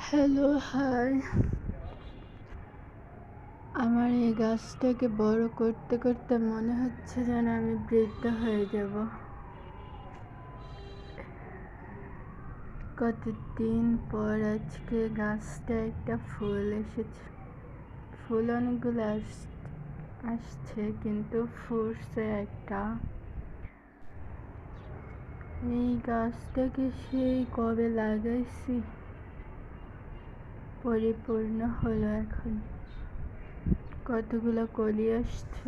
Hello, high. আমার এই গাছটাকে বড় করতে করতে মনে হচ্ছে যেন আমি বৃদ্ধ হয়ে যাব। কতদিন পর আজকে গাছটা একটা ফুল এসেছে। ফুল অনেকগুলো আসছে, কিন্তু ফুটছে একটা। এই গাছটাকে সেই কবে লাগাইছি, পরিপূর্ণ হলো এখন। কতগুলো কলি আসছে।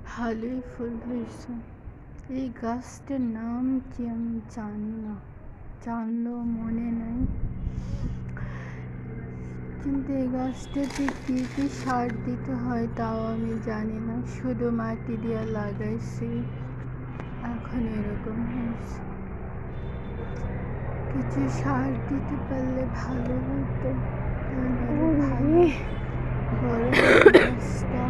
ভালোই ফুল হয়েছে। এই গাছটার নাম কি আমি জানি না, জানলেও মনে নেই। কিন্তু এই গাছটাতে কী কী সার দিতে হয় তাও আমি জানি না, শুধু মাটি দিয়ে লাগাইছি, এখন এরকম হয়েছে। কিছু সার দিতে পারলে ভালো হতো, ভালো বড় গাছটা।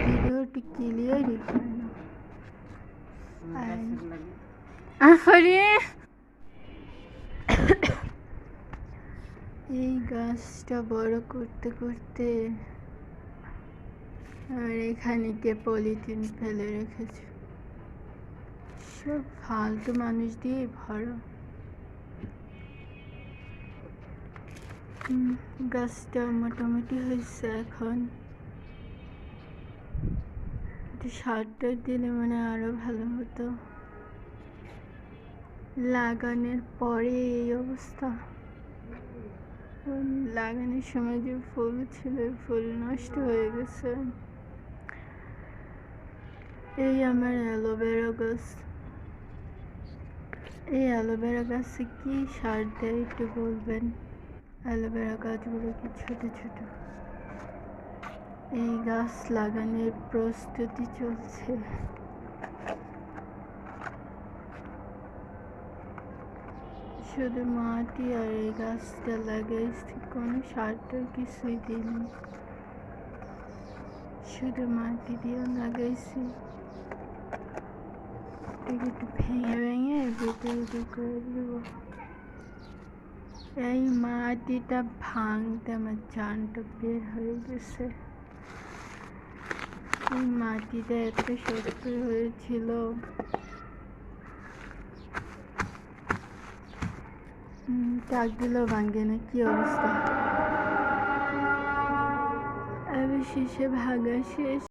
ভিডিওটি ক্লিয়ারই হয় না। এই গাছটা বড় করতে করতে আর এখানে কে পলিথিন ফেলে রেখেছে, সব ফালতু মানুষ দিয়ে ভরা। গাছটা মোটামুটি হয়েছে এখন। সারটা দিলে মানে আরো ভালো হতো। লাগানোর পরে এই অবস্থা। লাগানোর সময় যে ফুল ছিল, ফুল নষ্ট হয়ে গেছে। এই আমার অ্যালোভেরা গাছ। এই অ্যালোভেরা গাছে কি সার দেয় একটু বলবেন? অ্যালোভেরা গাছগুলো কি ছোট ছোট। এই গাছ লাগানোর প্রস্তুতি চলছে। শুধু মাটি আর এই গাছটা লাগাইছি, কোনো সারটার কিছুই দিইনি, শুধু মাটি দিয়ে লাগাইছি। একটু ভেঙে ভেঙে ভিতরে করে দেবো। এই মাটিটা ভাঙতে আমার জানটা বের হয়ে গেছে। এই মাটিটা এত শক্ত হয়েছিল, টাক দিলেও ভাঙে না। কি অবস্থা। অবশেষে ভাঙা শেষ।